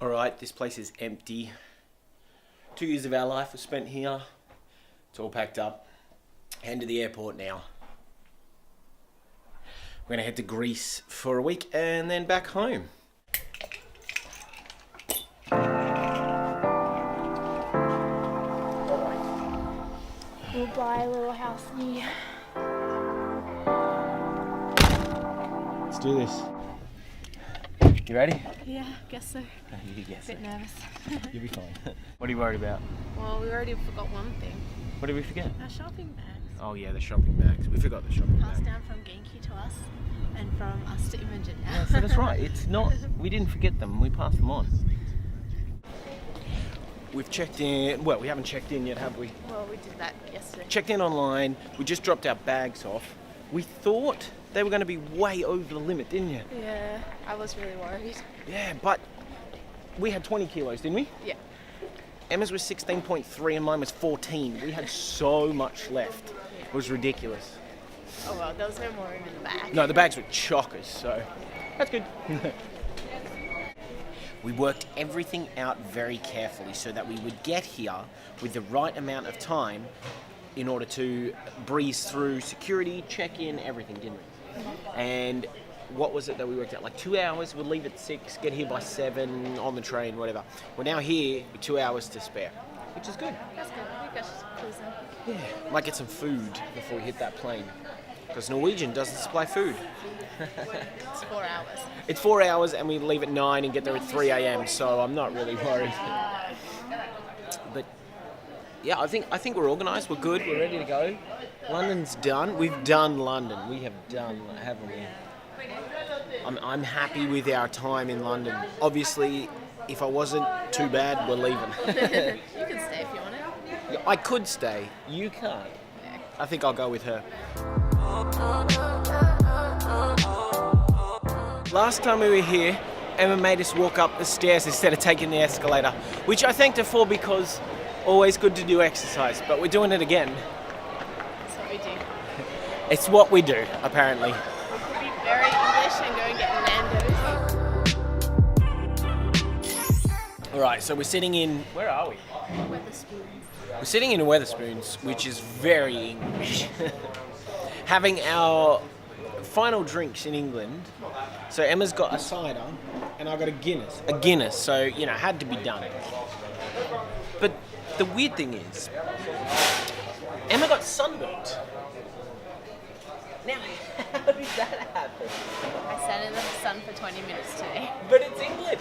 Alright, this place is empty. 2 years of our life was spent here. It's all packed up. Heading to the airport now. We're gonna head to Greece for a week and then back home. We'll buy a little house near. Let's do this. You ready? Yeah, guess so. You guess Bit nervous. You'll be fine. What are you worried about? Well, we already forgot one thing. What did we forget? Our shopping bags. Oh yeah, the shopping bags. We forgot the shopping Passed bag. down from Genki to us and from us to Imogen now. Yeah, so that's right. It's not. We didn't forget them. We passed them on. We've checked in. Well, we haven't checked in yet, have we? Well, we did that yesterday. Checked in online. We just dropped our bags off. We thought they were going to be way over the limit, didn't you? Yeah, I was really worried. Yeah, but we had 20 kilos, didn't we? Yeah. Emma's was 16.3 and mine was 14. We had so much left. It was ridiculous. Oh well, there was no more room in the bag. No, the bags were chockers, so that's good. We worked everything out very carefully so that we would get here with the right amount of time in order to breeze through security, check-in, everything, didn't we? Mm-hmm. And what was it that we worked out? Like 2 hours, we'll leave at 6, get here by 7, on the train, whatever. We're now here with 2 hours to spare, which is good. That's good. We got cruising. Yeah. Might get some food before we hit that plane, because Norwegian doesn't supply food. It's 4 hours. It's 4 hours and we leave at 9 and get there at 3 a.m, so I'm not really worried. But yeah, I think we're organised, we're good, we're ready to go. London's done. We've done London. We have done, haven't we? I'm happy with our time in London. Obviously, if I wasn't too bad, we're leaving. You can stay if you want it. I could stay. You can't. Yeah. I think I'll go with her. Last time we were here, Emma made us walk up the stairs instead of taking the escalator, which I thanked her for because always good to do exercise, but we're doing it again. That's what we do. It's what we do, apparently. We could be very English and go and get Nando's. Alright, so we're sitting in... Where are we? Wetherspoons. We're sitting in a Wetherspoons, which is very English. Having our final drinks in England. So Emma's got a cider and I got a Guinness, so you know, had to be done. But the weird thing is, Emma got sunburnt. Now, how did that happen? I sat in the sun for 20 minutes today. But it's England.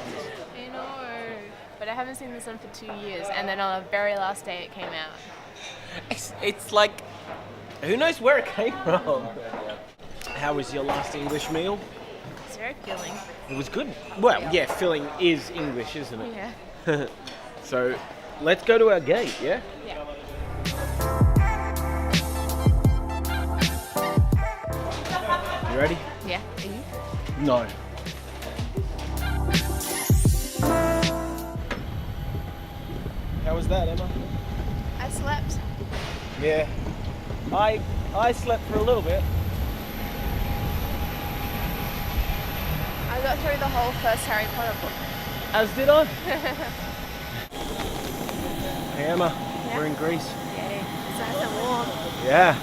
I know, but I haven't seen the sun for 2 years, and then on the very last day it came out. It's like, who knows where it came from? How was your last English meal? It's very filling. It was good. Well, yeah, filling is English, isn't it? Yeah. So, let's go to our gate, yeah? Yeah. You ready? Yeah. Are you? No. How was that, Emma? I slept. Yeah. I slept for a little bit. I got through the whole first Harry Potter book. As did I. Hey Emma, Yeah? we're in Greece. Yay. It's nice and warm. Yeah.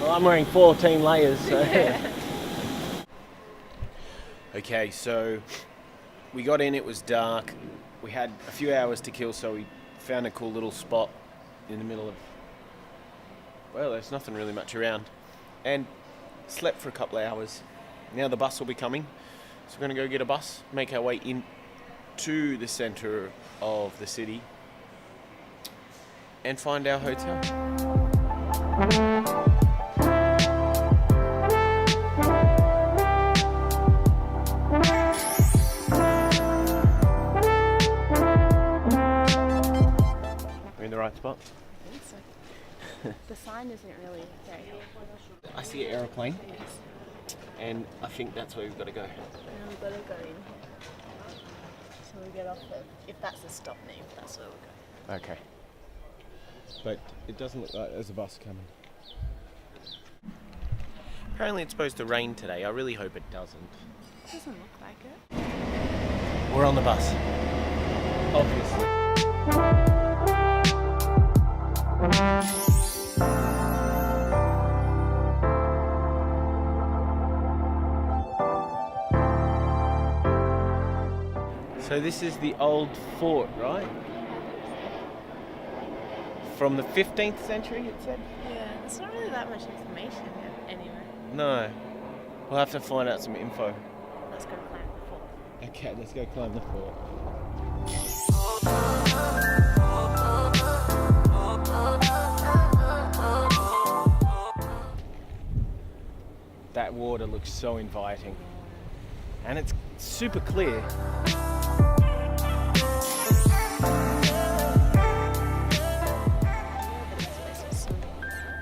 Well, I'm wearing 14 layers, so. Okay, so we got in, it was dark. We had a few hours to kill, so we found a cool little spot in the middle of, well, there's nothing really much around. And slept for a couple of hours. Now the bus will be coming, so we're going to go get a bus, make our way into the centre of the city and find our hotel. We're in the right spot? I think so. The sign isn't really very helpful. I see an aeroplane. Yes. And I think that's where we've got to go. And we've got to go in here. So we get off if that's the stop name, that's where we're going. Okay. But it doesn't look like there's a bus coming. Apparently it's supposed to rain today. I really hope it doesn't. It doesn't look like it. We're on the bus. Obviously. So this is the old fort, right? From the 15th century, it said? Yeah, there's not really that much information yet anyway. No. We'll have to find out some info. Let's go climb the fort. Okay, let's go climb the fort. That water looks so inviting. And it's super clear.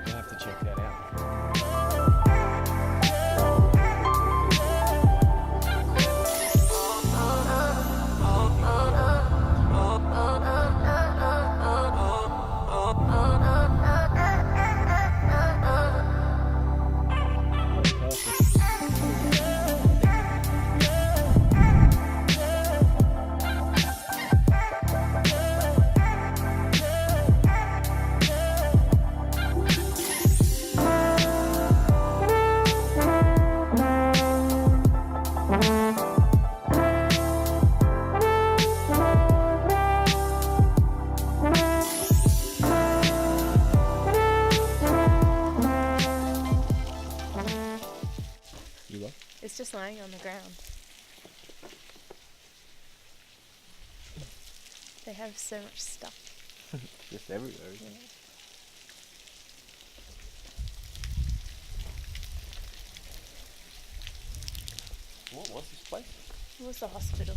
We'll have to check that out. It's just lying on the ground. They have so much stuff. Just everywhere, isn't it? What was this place? It was the hospital.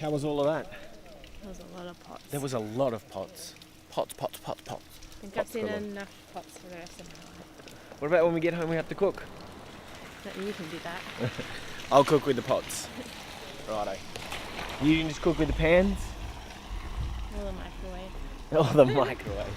How was all of that? There was a lot of pots. There was a lot of pots. Pots. I think I've seen enough pots for the rest of my life. What about when we get home we have to cook? No, you can do that. I'll cook with the pots. Righto. You can just cook with the pans? Or the microwave. Or the microwave.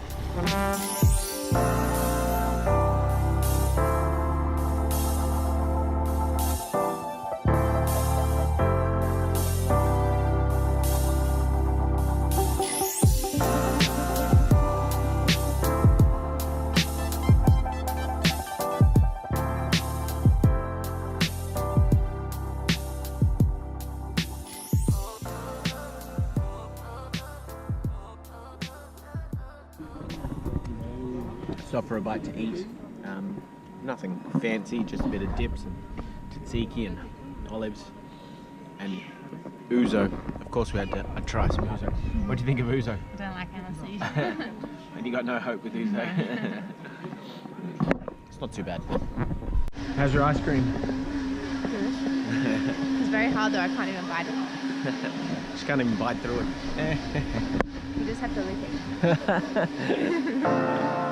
Stop for a bite to eat. Nothing fancy, just a bit of dips and tzatziki and olives and ouzo. Of course, we had to try some ouzo. What do you think of ouzo? I don't like anesthesia. And you got no hope with ouzo. It's not too bad. How's your ice cream? Good. It's very hard though, I can't even bite it. Just can't even bite through it. You just have to lick it.